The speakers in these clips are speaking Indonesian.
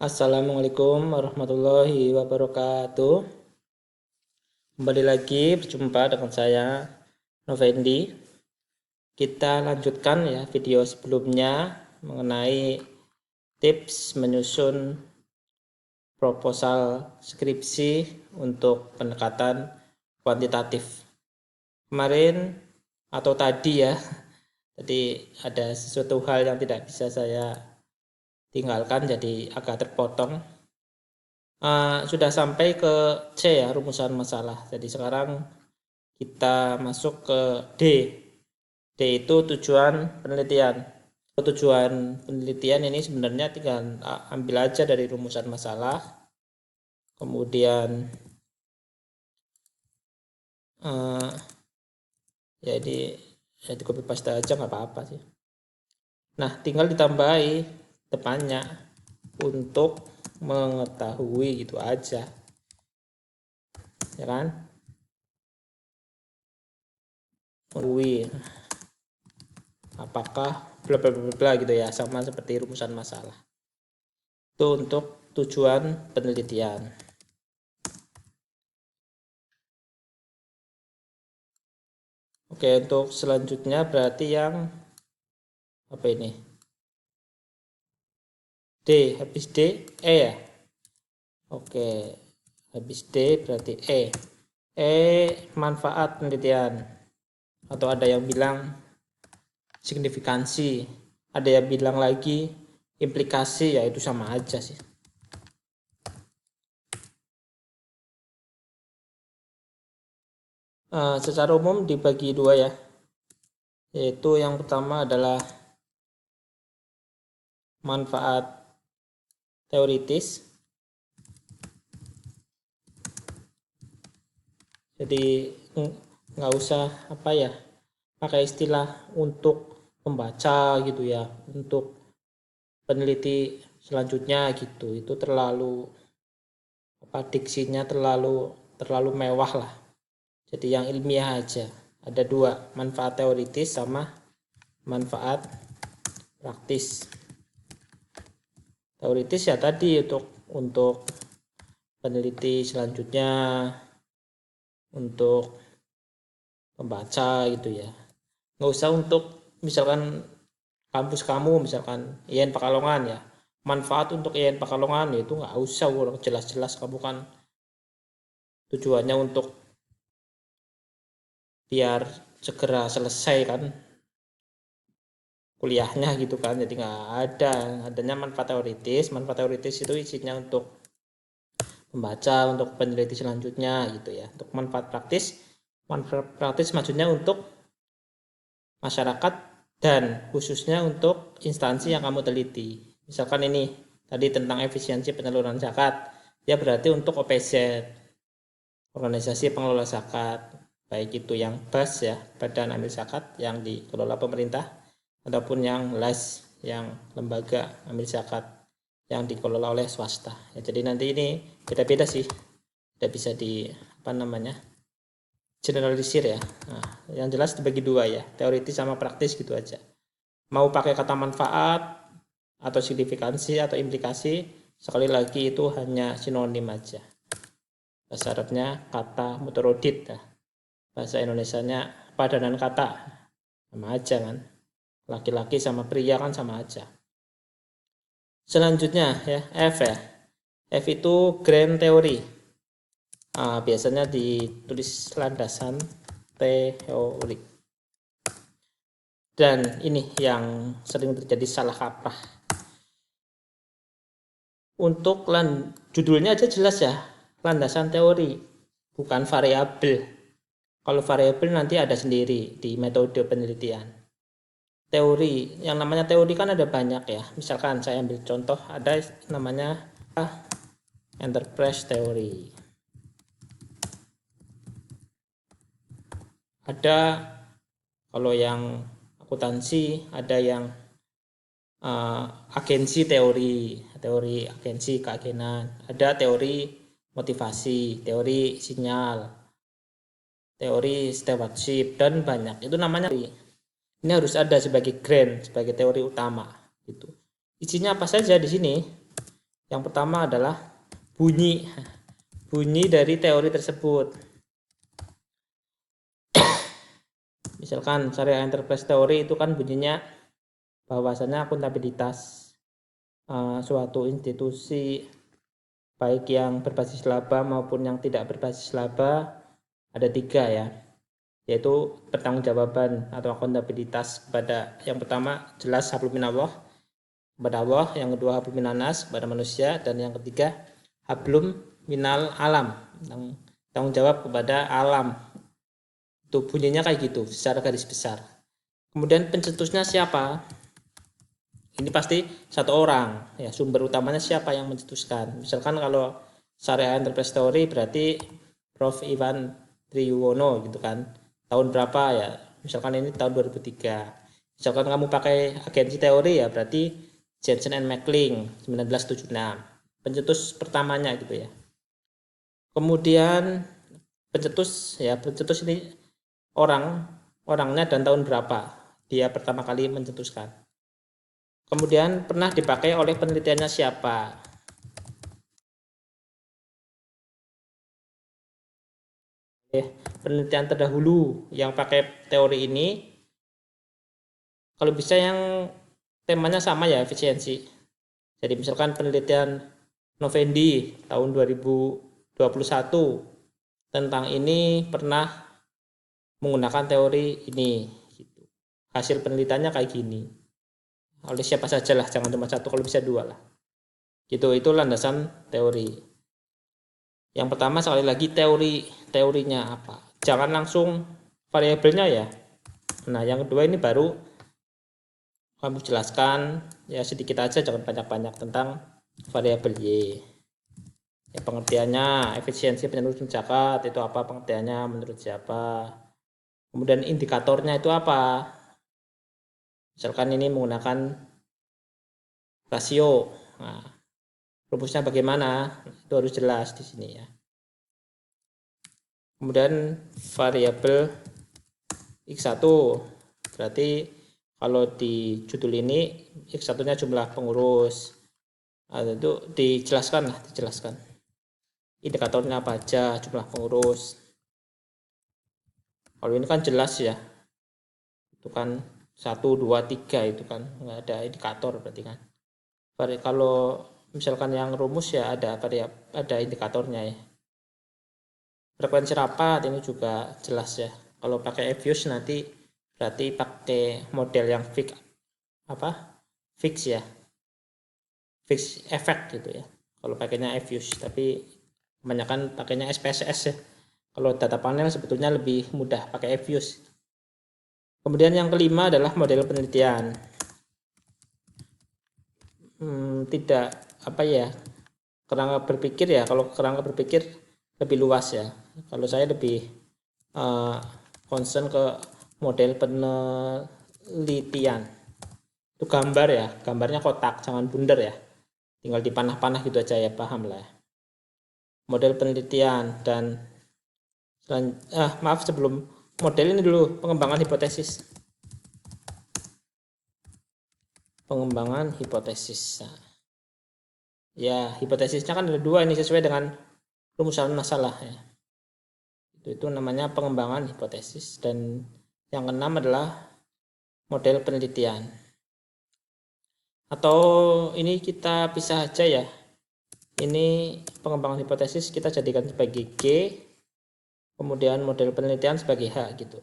Assalamualaikum warahmatullahi wabarakatuh. Kembali lagi berjumpa dengan saya Novendi. Kita lanjutkan ya video sebelumnya mengenai tips menyusun proposal skripsi untuk pendekatan kuantitatif. Kemarin atau tadi ya, tadi ada sesuatu hal yang tidak bisa saya tinggalkan jadi agak terpotong. Sudah sampai ke C ya, rumusan masalah. Jadi sekarang kita masuk ke D. D itu tujuan penelitian. Tujuan penelitian ini sebenarnya tinggal ambil aja dari rumusan masalah. Kemudian jadi di copy paste aja nggak apa-apa sih. Nah, tinggal ditambahi depannya untuk mengetahui gitu aja. Ya kan? Mengetahui apakah bla bla bla bla gitu ya, sama seperti rumusan masalah. Itu untuk tujuan penelitian. Oke, untuk selanjutnya berarti yang apa ini? D, habis D E ya. Oke, habis D berarti E. Manfaat penelitian, atau ada yang bilang signifikansi, ada yang bilang lagi implikasi, ya itu sama aja sih. Secara umum dibagi dua ya, yaitu yang pertama adalah manfaat teoritis. Jadi nggak usah apa ya, pakai istilah untuk pembaca gitu ya, untuk peneliti selanjutnya gitu, itu terlalu apa, diksinya terlalu mewah lah. Jadi yang ilmiah aja. Ada dua, manfaat teoritis sama manfaat praktis. Teoritis ya tadi untuk peneliti selanjutnya, untuk pembaca gitu ya. Nggak usah untuk misalkan kampus kamu, misalkan IAIN Pekalongan ya, manfaat untuk IAIN Pekalongan ya, itu nggak usah, orang jelas-jelas kamu kan tujuannya untuk biar segera selesai kan kuliahnya gitu kan. Jadi nggak adanya manfaat teoritis. Manfaat teoritis itu isinya untuk membaca, untuk peneliti selanjutnya gitu ya. Untuk manfaat praktis maksudnya untuk masyarakat dan khususnya untuk instansi yang kamu teliti. Misalkan ini tadi tentang efisiensi penyaluran zakat, ya berarti untuk OPZ, organisasi pengelola zakat, baik itu yang BAS ya, Badan Amil Zakat yang dikelola pemerintah, ataupun yang LAS, yang lembaga amil zakat yang dikelola oleh swasta. Ya, jadi nanti ini beda-beda sih, tidak bisa di apa namanya generalisir ya. Nah, yang jelas dibagi dua ya, teoritis sama praktis gitu aja. Mau pakai kata manfaat atau signifikansi atau implikasi, sekali lagi itu hanya sinonim aja. Bahasa Arabnya kata muterodid, nah, bahasa Indonesianya padanan kata, sama aja kan. Laki-laki sama pria kan sama aja. Selanjutnya ya, F ya. F itu grand theory. Biasanya ditulis landasan teori. Dan ini yang sering terjadi salah kaprah. Untuk judulnya aja jelas ya, landasan teori, bukan variabel. Kalau variabel nanti ada sendiri di metode penelitian. Teori, yang namanya teori kan ada banyak ya. Misalkan saya ambil contoh, ada namanya enterprise teori. Ada kalau yang akuntansi, ada yang agensi teori agensi keagenan, ada teori motivasi, teori sinyal, teori stewardship, dan banyak. Itu namanya teori. Ini harus ada sebagai grand, sebagai teori utama gitu. Isinya apa saja di sini? Yang pertama adalah bunyi dari teori tersebut. Misalkan syariah enterprise teori itu kan bunyinya bahwasanya akuntabilitas suatu institusi baik yang berbasis laba maupun yang tidak berbasis laba ada 3 ya, yaitu pertanggungjawaban atau akuntabilitas kepada yang pertama jelas hablum minallah kepada Allah, yang kedua hablum minanas kepada manusia, dan yang ketiga hablum minal alam, tanggung jawab kepada alam. Itu bunyinya kayak gitu secara garis besar. Kemudian pencetusnya siapa? Ini pasti satu orang ya, sumber utamanya siapa yang mencetuskan. Misalkan kalau syariah enterprise theory berarti Prof. Iwan Triyuwono gitu kan, tahun berapa ya, misalkan ini tahun 2003. Misalkan kamu pakai agensi teori ya berarti Jensen and Mackling 1976, pencetus pertamanya gitu ya. Kemudian pencetus ini orangnya dan tahun berapa dia pertama kali mencetuskan. Kemudian pernah dipakai oleh penelitiannya siapa? Penelitian terdahulu yang pakai teori ini, kalau bisa yang temanya sama ya, efisiensi. Jadi misalkan penelitian Novendi tahun 2021 tentang ini pernah menggunakan teori ini. Hasil penelitiannya kayak gini. Oleh siapa saja lah, jangan cuma satu, kalau bisa 2 lah. Gitu, itu landasan teori. Yang pertama sekali lagi teorinya apa. Jangan langsung variabelnya ya. Nah, yang kedua ini baru kamu jelaskan ya sedikit aja, jangan banyak-banyak tentang variabel Y. Ya, pengertiannya efisiensi penyaluran zakat itu apa, pengertiannya menurut siapa. Kemudian indikatornya itu apa. Misalkan ini menggunakan rasio. Nah, rumusnya bagaimana? Itu harus jelas di sini ya. Kemudian variabel X1 berarti kalau di judul ini X1-nya jumlah pengurus. Nah, itu dijelaskan. Indikatornya apa aja, jumlah pengurus. Kalau ini kan jelas ya. Itu kan 1, 2, 3 itu kan nggak ada indikator berarti kan. Kalau misalkan yang rumus ya ada indikatornya ya. Frekuensi rapat ini juga jelas ya. Kalau pakai EVIUS nanti berarti pakai model yang fix ya, fix effect gitu ya kalau pakainya EVIUS, tapi kebanyakan pakainya SPSS ya. Kalau data panel sebetulnya lebih mudah pakai EVIUS. Kemudian yang kelima adalah model penelitian. Tidak kerangka berpikir ya, kalau kerangka berpikir lebih luas ya. Kalau saya lebih concern ke model penelitian. Itu gambar ya, gambarnya kotak, jangan bundar ya, tinggal dipanah-panah gitu aja ya, paham lah ya. Model penelitian dan sebelum model ini dulu pengembangan hipotesis. Nah, ya hipotesisnya kan ada 2 ini sesuai dengan rumusan masalah ya. Itu namanya pengembangan hipotesis. Dan yang keenam adalah model penelitian. Atau ini kita pisah aja ya. Ini pengembangan hipotesis kita jadikan sebagai G, kemudian model penelitian sebagai H gitu.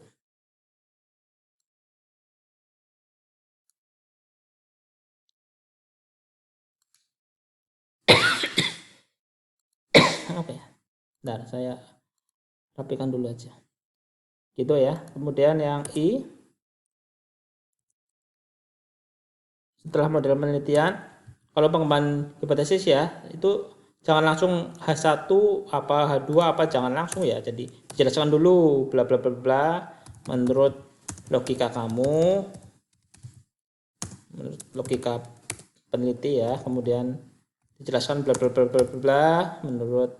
Apa ya? Bentar, saya rapikan dulu aja. Gitu ya. Kemudian yang I, setelah model penelitian, kalau pengembangan hipotesis ya, itu jangan langsung H1 apa H2 apa, jangan langsung ya. Jadi dijelaskan dulu bla bla bla bla menurut logika kamu, menurut logika peneliti ya. Kemudian dijelaskan bla bla bla bla bla menurut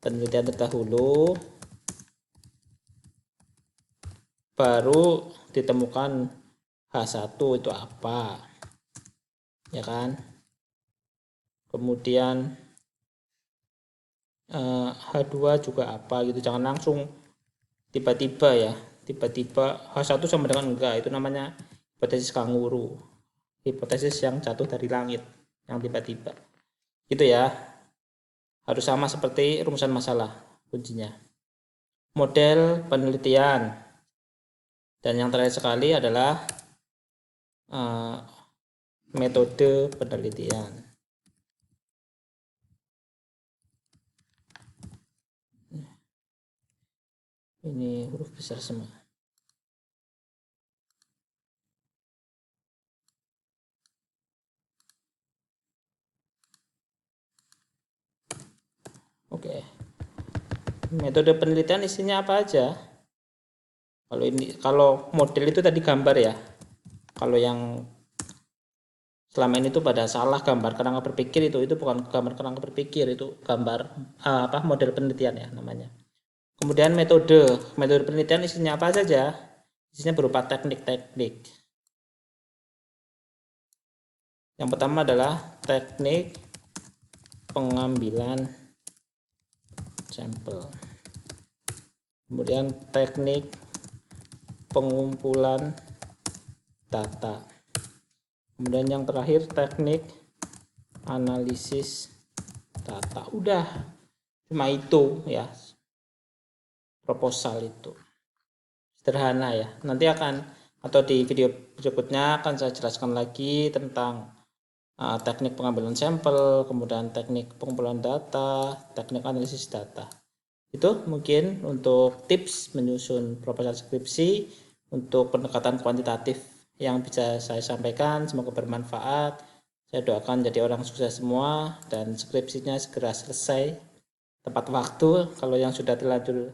penelitian terdahulu, baru ditemukan H1 itu apa, ya kan. kemudian H2 juga apa gitu. Jangan langsung tiba-tiba ya, tiba-tiba H1 sama dengan enggak, itu namanya hipotesis kanguru, hipotesis yang jatuh dari langit, yang tiba-tiba gitu ya. Harus sama seperti rumusan masalah kuncinya. Model penelitian, dan yang terakhir sekali adalah metode penelitian. Ini huruf besar semua. Oke. Metode penelitian isinya apa aja? Kalau model itu tadi gambar ya. Kalau yang selama ini tuh pada salah gambar kerangka berpikir, itu bukan gambar kerangka berpikir, itu gambar model penelitian ya namanya. Kemudian metode penelitian isinya apa saja? Isinya berupa teknik-teknik. Yang pertama adalah teknik pengambilan sampel. Kemudian teknik pengumpulan data. Kemudian yang terakhir teknik analisis data. Udah, cuma itu ya, proposal itu sederhana ya. Nanti atau di video berikutnya akan saya jelaskan lagi tentang teknik pengambilan sampel, kemudian teknik pengumpulan data, teknik analisis data. Itu mungkin untuk tips menyusun proposal skripsi untuk pendekatan kuantitatif yang bisa saya sampaikan. Semoga bermanfaat. Saya doakan jadi orang sukses semua dan skripsinya segera selesai tepat waktu. Kalau yang sudah terlanjur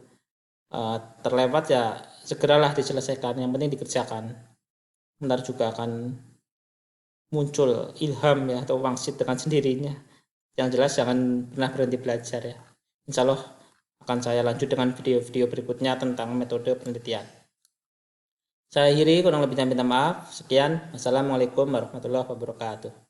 terlewat ya segeralah diselesaikan, yang penting dikerjakan. Bentar juga akan muncul ilham ya, atau wangsit dengan sendirinya. Yang jelas jangan pernah berhenti belajar ya. Insya Allah akan saya lanjut dengan video-video berikutnya tentang metode penelitian. Saya akhiri, kurang lebihnya minta maaf. Sekian. Wassalamualaikum warahmatullahi wabarakatuh.